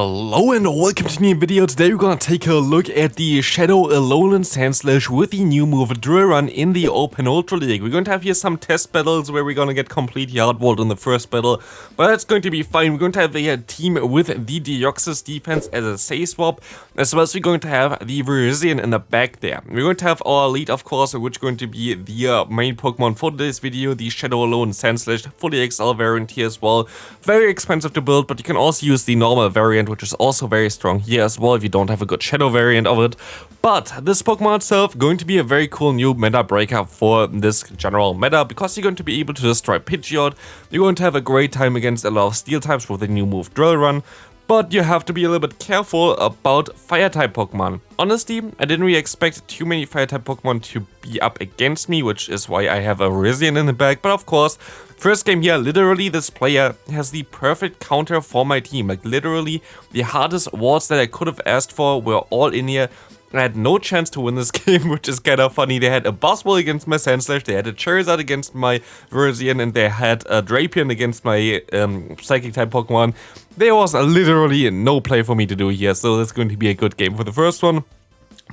Hello and welcome to the new video. Today we're gonna take a look at the Shadow Alolan Sandslash with the new move Drill Run in the Open Ultra League. We're going to have here some test battles where we're gonna get completely outwalled in the first battle, but that's going to be fine. We're going to have a team with the Deoxys defense as a say swap, as well as we're going to have the Virizion in the back there. We're going to have our lead, of course, which is going to be the main Pokemon for today's video, the Shadow Alolan Sandslash, fully XL variant here as well. Very expensive to build, but you can also use the normal variant, which is also very strong here as well if you don't have a good shadow variant of it. But this Pokemon itself going to be a very cool new meta breaker for this general meta, because you're going to be able to destroy Pidgeot. You're going to have a great time against a lot of steel types with the new move Drill Run. But you have to be a little bit careful about Fire-type Pokemon. Honestly, I didn't really expect too many Fire-type Pokemon to be up against me, which is why I have a Virizion in the back. But of course, first game here, literally this player has the perfect counter for my team. Like literally, the hardest wards that I could have asked for were all in here. I had no chance to win this game, which is kind of funny. They had a Boss Ball against my Sandslash, they had a Charizard against my Virizion, and they had a Drapion against my Psychic-type Pokemon. There was literally no play for me to do here, so that's going to be a good game for the first one.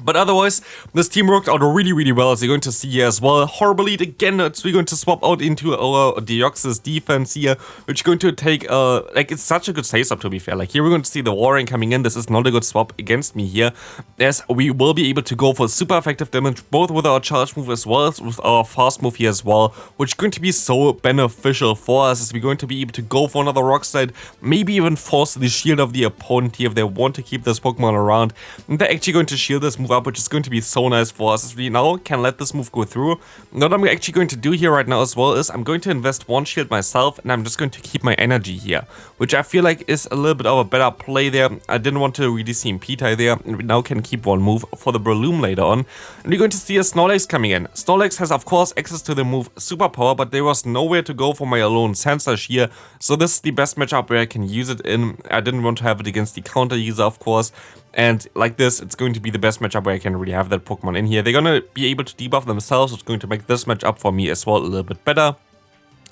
But otherwise, this team worked out really well, as you're going to see here as well. Horrible lead again, so we're going to swap out into our Deoxys defense here, which is going to take, like, it's such a good face-up to be fair. Like, here we're going to see the Warring coming in. This is not a good swap against me here, as we will be able to go for super effective damage, both with our charge move as well as with our fast move here as well, which is going to be so beneficial for us, as we're going to be able to go for another Rock Slide, maybe even force the shield of the opponent here if they want to keep this Pokemon around. And they're actually going to shield this move up, which is going to be so nice for us, as we now can let this move go through. What I'm actually going to do here right now as well is I'm going to invest one shield myself, and I'm just going to keep my energy here, which I feel like is a little bit of a better play there. I didn't want to really see P-tie there, and we now can keep one move for the Breloom later on. And we're going to see a Snorlax coming in. Snorlax has of course access to the move Superpower, but there was nowhere to go for my Alolan Sandslash here, so this is the best matchup where I can use it in. I didn't want to have it against the counter user, of course. And like this, it's going to be the best matchup where I can really have that Pokemon in here. They're going to be able to debuff themselves, which is going to make this matchup for me as well a little bit better.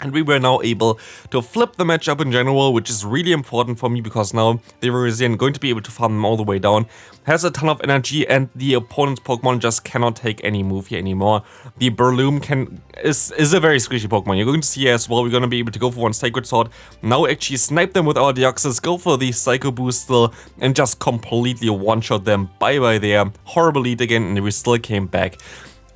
And we were now able to flip the matchup in general, which is really important for me, because now the Virizion, going to be able to farm them all the way down, has a ton of energy, and the opponent's Pokemon just cannot take any move here anymore. The Breloom is a very squishy Pokemon. You're going to see as well, we're going to be able to go for one Sacred Sword, now actually snipe them with our Deoxys, go for the Psycho Boost still, and just completely one-shot them. Bye-bye there. Horrible lead again, and we still came back.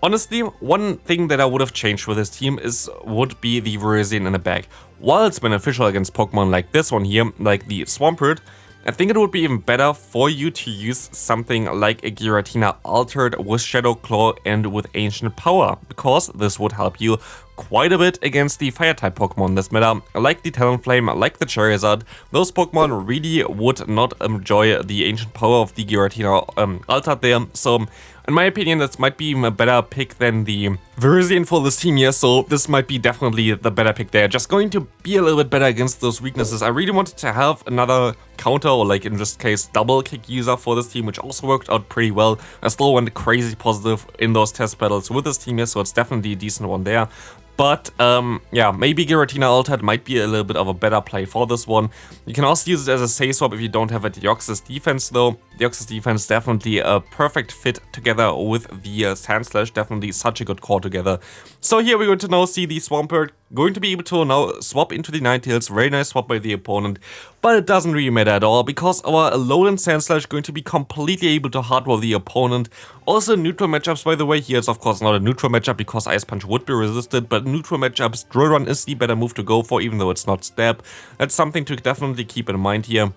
Honestly, one thing that I would have changed with this team would be the Virizion in the back. While it's beneficial against Pokemon like this one here, like the Swampert, I think it would be even better for you to use something like a Giratina Altered with Shadow Claw and with Ancient Power, because this would help you quite a bit against the Fire-type Pokemon this meta, like the Talonflame, like the Charizard. Those Pokemon really would not enjoy the Ancient Power of the Giratina Altered there, so in my opinion, this might be even a better pick than the Virizion for this team here, so this might be definitely the better pick there. Just going to be a little bit better against those weaknesses. I really wanted to have another counter, or like in this case, double kick user for this team, which also worked out pretty well. I still went crazy positive in those test battles with this team here, so it's definitely a decent one there. But, yeah, maybe Giratina Altered might be a little bit of a better play for this one. You can also use it as a say swap if you don't have a Deoxys defense though. Deoxys defense definitely a perfect fit together with the Sandslash, definitely such a good core together. So here we're going to now see the Swampert going to be able to now swap into the Ninetales. Very nice swap by the opponent, but it doesn't really matter at all, because our Alolan Sandslash is going to be completely able to hardwall the opponent. Also neutral matchups, by the way, here it's of course not a neutral matchup because Ice Punch would be resisted, but neutral matchups, Drill Run is the better move to go for, even though it's not Stab. That's something to definitely keep in mind here.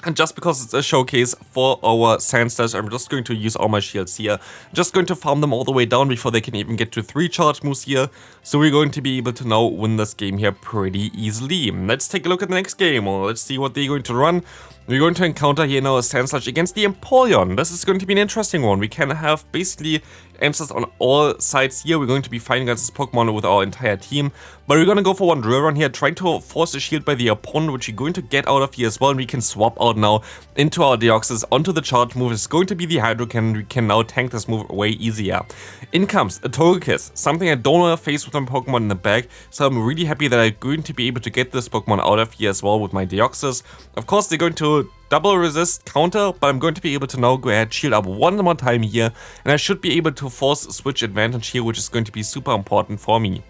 And just because it's a showcase for our Sandslash, I'm just going to use all my shields here. Just going to farm them all the way down before they can even get to 3 charge moves here. So we're going to be able to now win this game here pretty easily. Let's take a look at the next game, or let's see what they're going to run. We're going to encounter here now a Sandslash against the Empoleon. This is going to be an interesting one. We can have basically answers on all sides here. We're going to be fighting against this Pokemon with our entire team, but we're going to go for one Drill Run here, trying to force a shield by the opponent, which we're going to get out of here as well, and we can swap out now into our Deoxys onto the charge move. It's going to be the Hydro Cannon. We can now tank this move way easier. In comes a Togekiss, something I don't want to face with my Pokemon in the back, so I'm really happy that I'm going to be able to get this Pokemon out of here as well with my Deoxys. Of course, they're going to double resist counter, but I'm going to be able to now go ahead, shield up one more time here, and I should be able to force switch advantage here, which is going to be super important for me.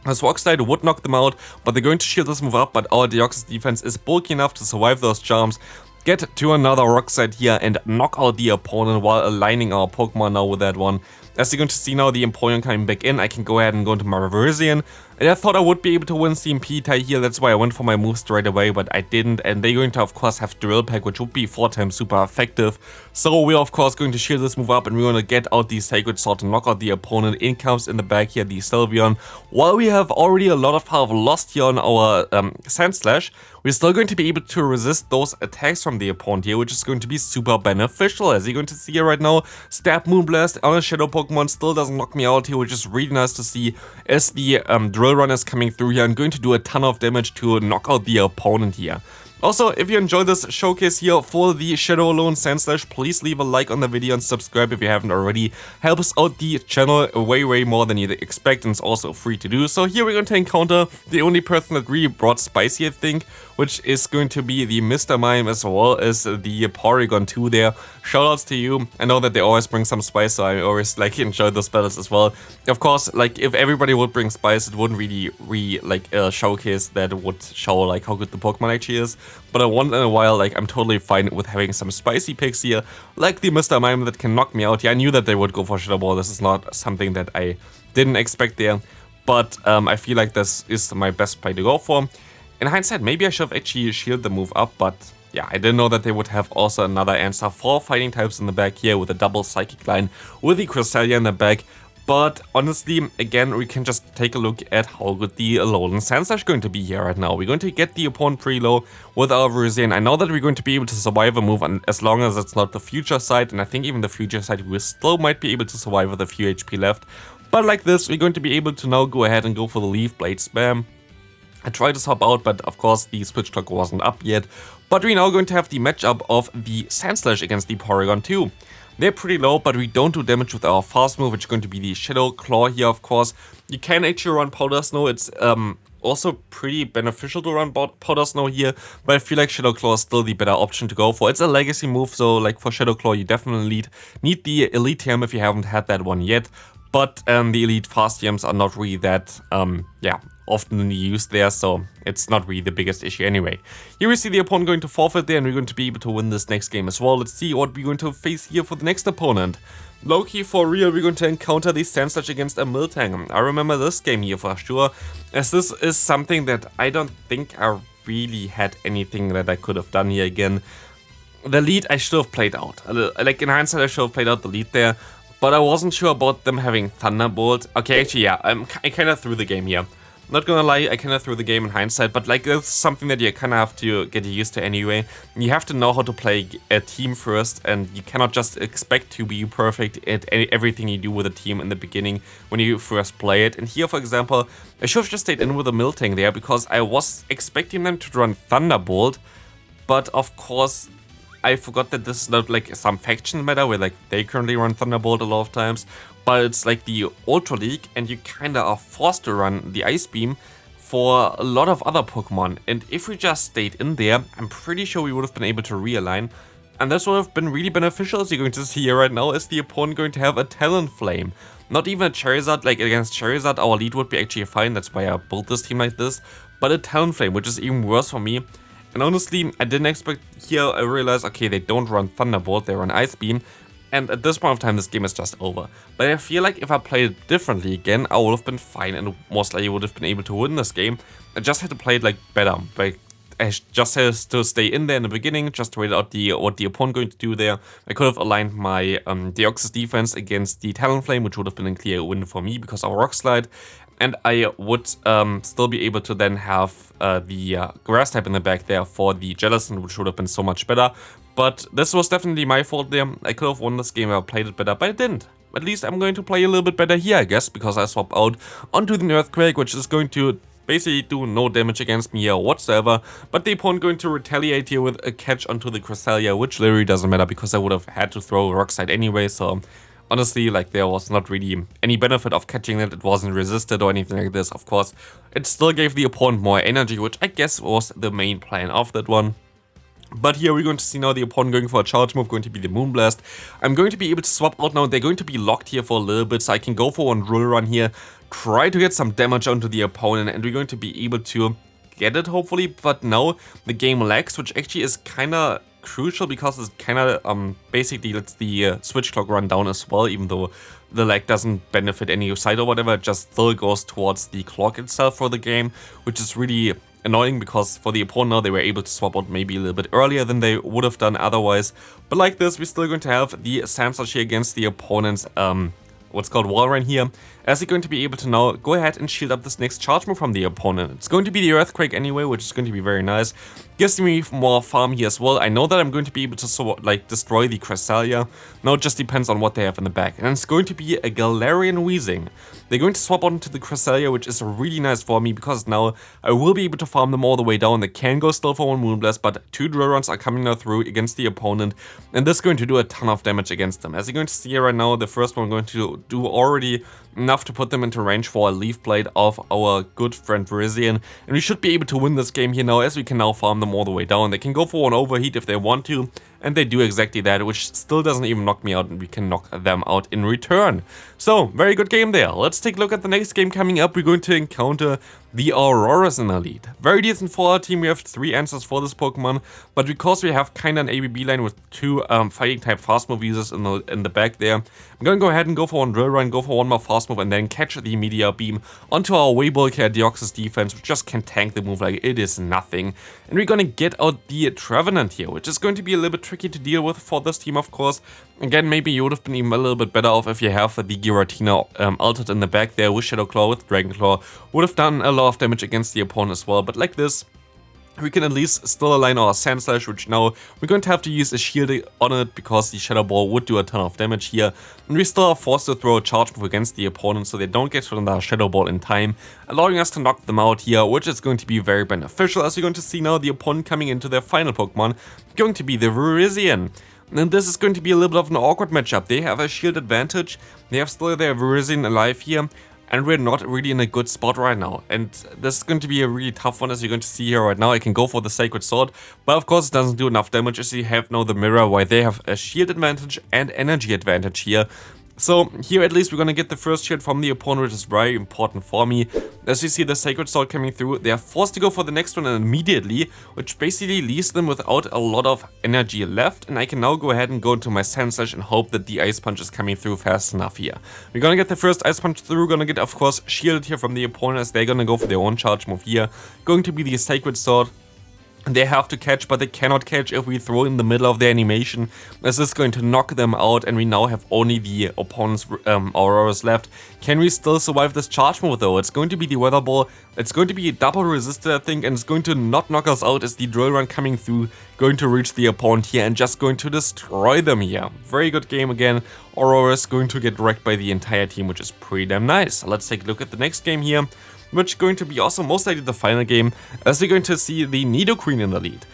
This Rock Slide would knock them out, but they're going to shield this move up, but our Deoxys defense is bulky enough to survive those charms, get to another Rock Slide here, and knock out the opponent while aligning our Pokemon now with that one. As you're going to see now, the Empoleon coming back in, I can go ahead and go into my MEWeedle, and I thought I would be able to win CMP tie here, that's why I went for my move straight away, but I didn't, and they're going to of course have Drill Peck, which would be 4 times super effective. So we're of course going to shield this move up, and we're going to get out the Sacred Sword and knock out the opponent. In comes in the back here the Sylveon. While we have already a lot of health lost here on our Sandslash, we're still going to be able to resist those attacks from the opponent here, which is going to be super beneficial. As you're going to see here right now, Stab Moonblast on a Shadow Pokemon still doesn't knock me out here, which is really nice to see. As the Drill Run is coming through here, I'm going to do a ton of damage to knock out the opponent here. Also, if you enjoyed this showcase here for the Shadow Alolan Sandslash, please leave a like on the video and subscribe if you haven't already. Helps out the channel way more than you'd expect, and it's also free to do. So here we're going to encounter the only person that really brought spicy, I think, which is going to be the Mr. Mime as well as the Porygon 2 there. Shoutouts to you. I know that they always bring some spice, so I always like enjoy those battles as well. Of course, like if everybody would bring spice, it wouldn't really like a showcase that would show like how good the Pokemon actually is. But once in a while, like I'm totally fine with having some spicy picks here, like the Mr. Mime that can knock me out. Yeah, I knew that they would go for Shadow Ball. This is not something that I didn't expect there, but I feel like this is my best play to go for. In hindsight, maybe I should have actually shielded the move up, but yeah, I didn't know that they would have also another answer for fighting types in the back here with a double Psychic line with the Cresselia in the back. But honestly, again, we can just take a look at how good the Alolan Sandslash is going to be here right now. We're going to get the opponent pretty low with our Broguiere. I know that we're going to be able to survive a move as long as it's not the future side, and I think even the future side we still might be able to survive with a few HP left. But like this, we're going to be able to now go ahead and go for the Leaf Blade spam. I tried to swap out, but of course the switch clock wasn't up yet. But we're now going to have the matchup of the Sandslash against the Porygon 2. They're pretty low, but we don't do damage with our fast move, which is going to be the Shadow Claw here, of course. You can actually run Powder Snow. It's also pretty beneficial to run Powder Snow here, but I feel like Shadow Claw is still the better option to go for. It's a legacy move, so like for Shadow Claw, you definitely need the Elite TM if you haven't had that one yet. But the Elite Fast TMs are not really that, often used there, so it's not really the biggest issue anyway. Here we see the opponent going to forfeit there, and we're going to be able to win this next game as well. Let's see what we're going to face here for the next opponent. Low-key for real, we're going to encounter the Sandslash against a Miltank. I remember this game here for sure, as this is something that I don't think I really had anything that I could have done here again. The lead I should have played out. Like in hindsight, I should have played out the lead there, but I wasn't sure about them having Thunderbolt. Okay, actually, yeah, I kind of threw the game here. Not gonna lie, I kind of threw the game in hindsight, but like it's something that you kind of have to get used to anyway. You have to know how to play a team first, and you cannot just expect to be perfect at everything you do with a team in the beginning when you first play it. And here, for example, I should have just stayed in with a Miltank there because I was expecting them to run Thunderbolt, but of course I forgot that this is not like some faction meta where like they currently run Thunderbolt a lot of times, but it's like the Ultra League and you kinda are forced to run the Ice Beam for a lot of other Pokemon. And if we just stayed in there, I'm pretty sure we would have been able to realign. And this would have been really beneficial, as you're going to see here right now, is the opponent going to have a Talonflame. Not even a Charizard. Like against Charizard, our lead would be actually fine, that's why I built this team like this. But a Talonflame, which is even worse for me. And honestly, I didn't expect here, I realized, okay, they don't run Thunderbolt, they run Ice Beam. And at this point of time, this game is just over. But I feel like if I played it differently again, I would have been fine and most likely would have been able to win this game. I just had to play it like better. Like, I just had to stay in there in the beginning, just to wait out what the opponent going to do there. I could have aligned my Deoxys defense against the Talonflame, which would have been a clear win for me because of Rock Slide. And I would still be able to then have the Grass type in the back there for the Jellicent, which would have been so much better. But this was definitely my fault there. I could have won this game if I played it better, but I didn't. At least I'm going to play a little bit better here, I guess, because I swap out onto the Earthquake, which is going to basically do no damage against me here whatsoever. But the opponent going to retaliate here with a catch onto the Cresselia, which literally doesn't matter because I would have had to throw a Rock Slide anyway, so honestly, like, there was not really any benefit of catching it. It wasn't resisted or anything like this, of course. It still gave the opponent more energy, which I guess was the main plan of that one. But here we're going to see now the opponent going for a charge move, going to be the Moonblast. I'm going to be able to swap out now. They're going to be locked here for a little bit, so I can go for one Drill Run here, try to get some damage onto the opponent, and we're going to be able to get it hopefully. But now the game lags, which actually is kind of crucial because it kind of basically lets the switch clock run down as well, even though the lag doesn't benefit any side or whatever. It just still goes towards the clock itself for the game, which is really annoying because for the opponent now they were able to swap out maybe a little bit earlier than they would have done otherwise. But like this, we're still going to have the Sandslash here against the opponent's what's called Walrein here, as they're going to be able to now go ahead and shield up this next charge move from the opponent. It's going to be the Earthquake anyway, which is going to be very nice. Gives me more farm here as well. I know that I'm going to be able to destroy the Cresselia. Now it just depends on what they have in the back. And it's going to be a Galarian Weezing. They're going to swap onto the Cresselia, which is really nice for me because now I will be able to farm them all the way down. They can go still for one Moonblast, but 2 Drill Runs are coming now through against the opponent, and this is going to do a ton of damage against them. As you're going to see here right now, the first one going to do already enough to put them into range for a Leaf Blade of our good friend Virizion, and we should be able to win this game here now, as we can now farm them all the way down. They can go for an Overheat if they want to, and they do exactly that, which still doesn't even knock me out, and we can knock them out in return. So, very good game there. Let's take a look at the next game coming up. We're going to encounter the Aurorus in the lead. Very decent for our team. We have 3 answers for this Pokemon, but because we have kind of an ABB line with 2 fighting type fast move users in the back there, I'm going to go ahead and go for one Drill Run, go for one more fast move, and then catch the Meteor Beam onto our way bulkier Deoxys defense, which just can tank the move like it is nothing. And we're going to get out the Trevenant here, which is going to be a little bit tricky to deal with for this team, of course. Again, maybe you would have been even a little bit better off if you have the Giratina altered in the back there with Shadow Claw, with Dragon Claw. Would have done a lot of damage against the opponent as well, but like this, we can at least still align our Sandslash, which now we're going to have to use a shield on it because the Shadow Ball would do a ton of damage here. And we still are forced to throw a charge move against the opponent so they don't get to another Shadow Ball in time, allowing us to knock them out here, which is going to be very beneficial, as you're going to see now the opponent coming into their final Pokemon, going to be the Virizion. And this is going to be a little bit of an awkward matchup. They have a shield advantage, they have still their Virizion alive here, and we're not really in a good spot right now. And this is going to be a really tough one, as you're going to see here right now. I can go for the Sacred Sword, but of course it doesn't do enough damage, as you have now the Mirror, why they have a shield advantage and energy advantage here. So here at least we're gonna get the first shield from the opponent, which is very important for me. As you see the Sacred Sword coming through, they are forced to go for the next one immediately, which basically leaves them without a lot of energy left, and I can now go ahead and go into my Sandslash and hope that the Ice Punch is coming through fast enough here. We're gonna get the first Ice Punch through, gonna get of course shielded here from the opponent, as they're gonna go for their own charge move here. Going to be the Sacred Sword. They have to catch, but they cannot catch if we throw in the middle of the animation, as this is going to knock them out, and we now have only the opponent's Aurorus left. Can we still survive this charge move though? It's going to be the Weather Ball, it's going to be double resisted I think, and it's going to not knock us out, as the Drill Run coming through, going to reach the opponent here and just going to destroy them here. Very good game again. Aurorus going to get wrecked by the entire team, which is pretty damn nice. Let's take a look at the next game here, which is going to be also most likely the final game, as we're going to see the Nidoqueen in the lead.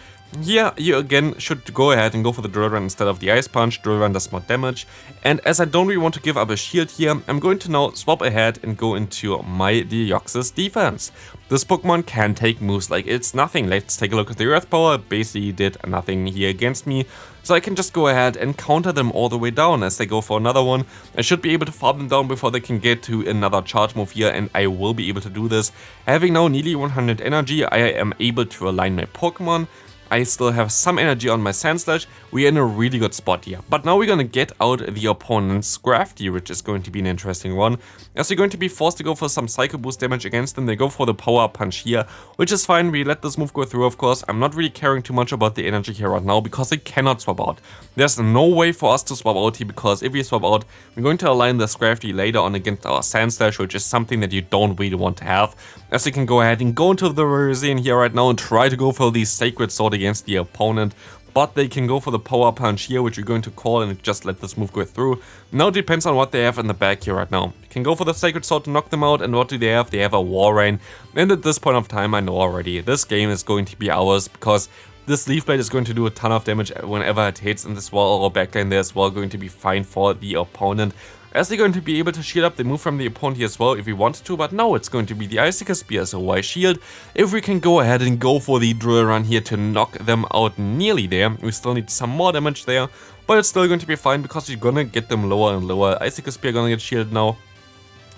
Here, you again should go ahead and go for the Drill Run instead of the Ice Punch. Drill Run does more damage, and as I don't really want to give up a shield here, I'm going to now swap ahead and go into my Deoxys defense. This Pokemon can take moves like it's nothing. Let's take a look at the Earth Power. It basically did nothing here against me, so I can just go ahead and counter them all the way down. As they go for another one, I should be able to farm them down before they can get to another charge move here, and I will be able to do this. Having now nearly 100 energy, I am able to align my Pokemon. I still have some energy on my Sandslash. We're in a really good spot here. But now we're gonna get out the opponent's Scrafty, which is going to be an interesting one, as we're going to be forced to go for some Psycho Boost damage against them. They go for the Power Punch here, which is fine. We let this move go through, of course. I'm not really caring too much about the energy here right now, because they cannot swap out. There's no way for us to swap out here, because if we swap out, we're going to align the Scrafty later on against our Sandslash, which is something that you don't really want to have. As you can go ahead and go into the Virizion here right now and try to go for the Sacred Sword against the opponent, but they can go for the Power Punch here, which we're going to call, and just let this move go through. Now it depends on what they have in the back here right now. Can go for the Sacred Sword to knock them out, and what do they have? They have a Walrein, and at this point of time I know already this game is going to be ours, because this Leaf Blade is going to do a ton of damage whenever it hits, and this wall or backline there as well going to be fine for the opponent, as they're going to be able to shield up the move from the opponent here as well if we wanted to, but no, it's going to be the Icicle Spear, so why shield? If we can go ahead and go for the Drill Run here to knock them out nearly there, we still need some more damage there, but it's still going to be fine because we're gonna get them lower and lower. Icicle Spear gonna get shielded now.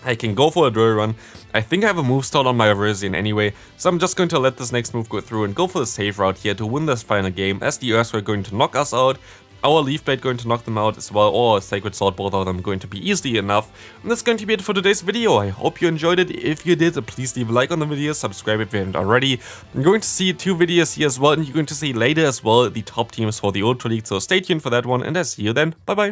I can go for a Drill Run. I think I have a move stall on my Aurorus anyway, so I'm just going to let this next move go through and go for the safe route here to win this final game, as the Earthquake going to knock us out, our Leaf Blade going to knock them out as well, or Sacred Sword, both of them going to be easily enough. And that's going to be it for today's video. I hope you enjoyed it. If you did, please leave a like on the video, subscribe if you haven't already. I'm going to see 2 videos here as well, and you're going to see later as well the top teams for the Ultra League, so stay tuned for that one, and I see you then. Bye bye.